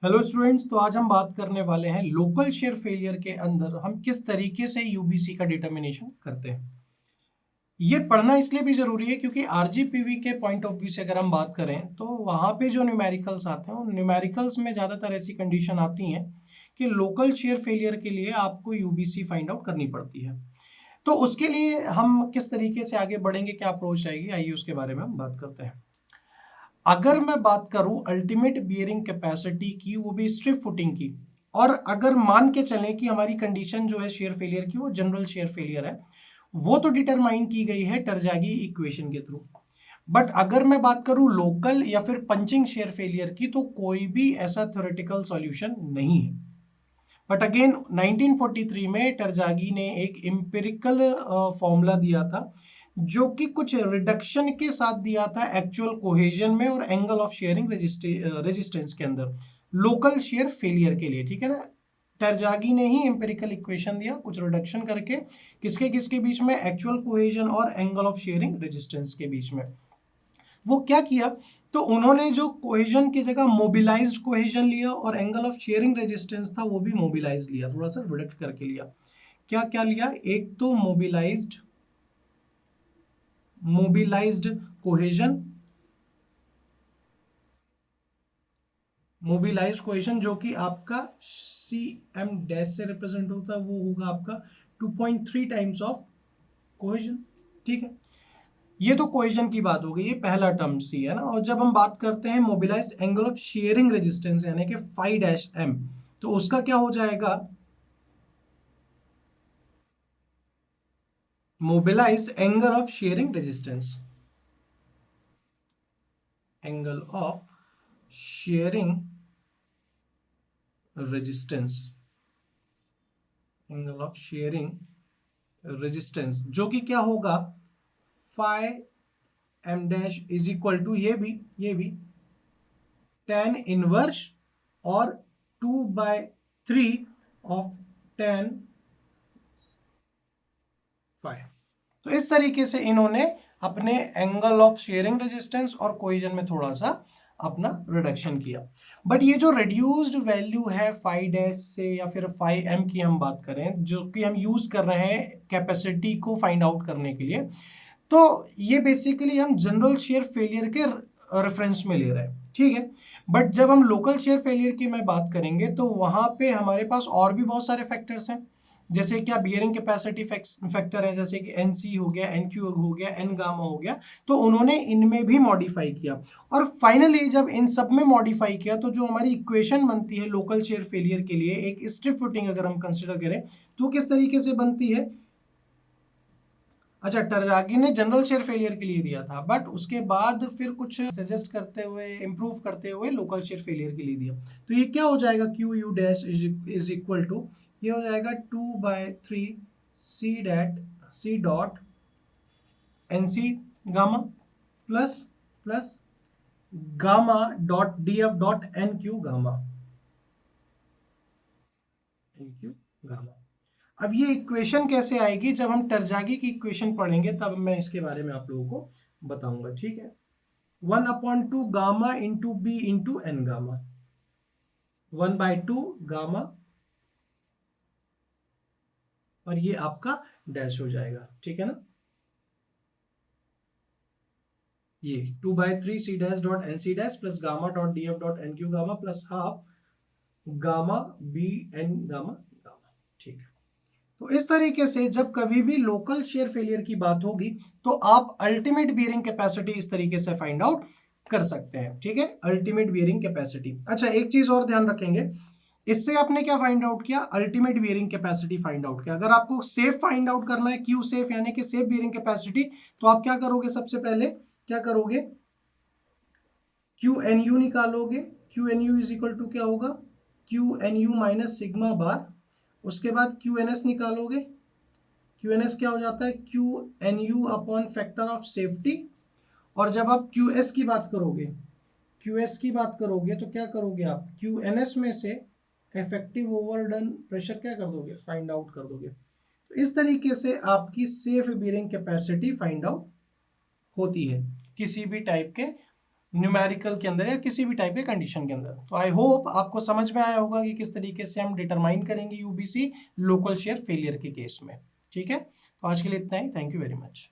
Hello students, तो आज हम बात करने वाले हैं लोकल शेयर फेलियर के अंदर हम किस तरीके से यूबीसी का डिटर्मिनेशन करते हैं। ये पढ़ना इसलिए भी जरूरी है क्योंकि आरजीपीवी के पॉइंट ऑफ व्यू से अगर हम बात करें तो वहाँ पे जो न्यूमेरिकल्स आते हैं उन न्यूमेरिकल्स में ज़्यादातर ऐसी कंडीशन आती हैं कि लोकल शेयर फेलियर के लिए आपको यूबीसी फाइंड आउट करनी पड़ती है। तो उसके लिए हम किस तरीके से आगे बढ़ेंगे, क्या अप्रोच आएगी, आइए उसके बारे में हम बात करते हैं। अगर मैं बात करूं अल्टीमेट बियरिंग कैपेसिटी की, वो भी स्ट्रिप फुटिंग की, और अगर मान के चलें कि हमारी कंडीशन जो है शेयर फेलियर की वो जनरल शेयर फेलियर है, वो तो डिटरमाइन की गई है टरजागी इक्वेशन के थ्रू। बट अगर मैं बात करूं लोकल या फिर पंचिंग शेयर फेलियर की, तो कोई भी ऐसा थ्योरेटिकल सॉल्यूशन नहीं है। बट अगेन 1943 में टरजागी ने एक एम्पिरिकल फॉर्मूला दिया था जो कि कुछ रिडक्शन के साथ दिया था एक्चुअल कोहेजन में और एंगल ऑफ शेयरिंग रेजिस्टेंस के अंदर लोकल शेयर फेलियर के लिए। ठीक है ना, टरजागी ने ही एम्पिरिकल इक्वेशन दिया कुछ रिडक्शन करके, किसके किसके बीच में, एक्चुअल कोहेजन और एंगल ऑफ शेयरिंग रेजिस्टेंस के बीच में। वो क्या किया, तो उन्होंने जो कोहेजन की जगह मोबिलाइज्ड कोहेजन लिया और एंगल ऑफ शेयरिंग रेजिस्टेंस था वो भी मोबिलाइज लिया, थोड़ा सा रिडक्ट करके लिया। क्या क्या लिया, एक तो मोबिलाइज्ड कोहेजन, जो कि आपका सी एम डैश से रिप्रेजेंट होता है, वो होगा आपका 2.3 टाइम्स ऑफ कोहेजन। ठीक है, ये तो कोहेजन की बात हो गई, ये पहला टर्म सी है ना। और जब हम बात करते हैं mobilised angle of shearing resistance यानी कि फाई डैश एम, तो उसका क्या हो जाएगा, mobilized angle of shearing resistance, angle of shearing resistance, angle of shearing resistance, जो कि क्या होगा, phi M dash is equal to ये भी tan इनवर्स और 2/3 ऑफ tan फाई। तो इस तरीके से इन्होंने अपने एंगल ऑफ शेयरिंग रेजिस्टेंस और कोहेजन में थोड़ा सा अपना रिडक्शन किया। बट ये जो रिड्यूस्ड वैल्यू है फाई डैश से या फिर फाई एम की हम बात करें, जो कि हम यूज कर रहे हैं कैपेसिटी को फाइंड आउट करने के लिए, तो ये बेसिकली हम जनरल शेयर फेलियर के रेफरेंस में ले रहे हैं। ठीक है, बट जब हम लोकल शेयर फेलियर की मैं बात करेंगे तो वहां पे हमारे पास और भी बहुत सारे फैक्टर्स हैं, जैसे क्या बियरिंग कैपेसिटी फैक्टर है, जैसे कि NC हो गया, NQ हो गया, N गामा हो गया, तो उन्होंने इनमें भी मॉडिफाई किया। और फाइनली जब इन सब में मॉडिफाई किया तो जो हमारी इक्वेशन बनती है लोकल शेयर फेलियर के लिए, एक स्ट्रिप फुटिंग अगर हम कंसिडर करें तो किस तरीके से बनती है। अच्छा, टरजागी ने जनरल शेयर फेलियर के लिए दिया था, बट उसके बाद फिर कुछ सजेस्ट करते हुए, इंप्रूव करते हुए लोकल शेयर फेलियर के लिए दिया। तो ये क्या हो जाएगा, Q U dash is equal to, ये हो जाएगा 2/3 C dot N C gamma plus plus gamma dot D F dot N Q gamma, N Q gamma. अब ये इक्वेशन कैसे आएगी, जब हम टरजागी की इक्वेशन पढ़ेंगे तब मैं इसके बारे में आप लोगों को बताऊंगा। ठीक है, 1/2 gamma into B into N gamma, 1/2 gamma, और ये आपका डैश हो जाएगा। ठीक है ना, ये 2/3 C dash dot N C dash plus gamma dot D F dot N Q gamma plus half gamma B N gamma gamma. ठीक है, तो इस तरीके से जब कभी भी लोकल शेयर फेलियर की बात होगी तो आप अल्टीमेट बियरिंग कैपेसिटी इस तरीके से फाइंड आउट कर सकते हैं। ठीक है, अल्टीमेट बियरिंग कैपेसिटी। अच्छा, एक चीज और ध्यान रखेंगे, इससे आपने क्या फाइंड आउट किया, ultimate bearing capacity find out किया। अगर आपको सेफ फाइंड आउट करना है, क्यू सेफ यानी कि सेफ बियरिंग कैपेसिटी, तो आप क्या करोगे, सबसे पहले क्या करोगे, क्यू एन यू निकालोगे। Q N U is equal to क्या होगा, Q N U minus sigma bar. उसके बाद क्यू एन एस निकालोगे, क्यू एन एस क्या हो जाता है, Q N U upon factor of safety. और जब आप क्यू एस की बात करोगे, क्यू एस की बात करोगे तो क्या करोगे आप, क्यू एन एस में से इफेक्टिव ओवरडन प्रेशर क्या कर दोगे, फाइंड आउट कर दोगे। तो इस तरीके से आपकी safe bearing capacity find out होती है किसी भी टाइप के न्यूमेरिकल के अंदर या किसी भी टाइप के कंडीशन के अंदर। तो आई होप आपको समझ में आया होगा कि किस तरीके से हम डिटरमाइन करेंगे यूबीसी लोकल शेयर फेलियर के केस में। ठीक है, तो आज के लिए इतना ही। Thank you very much.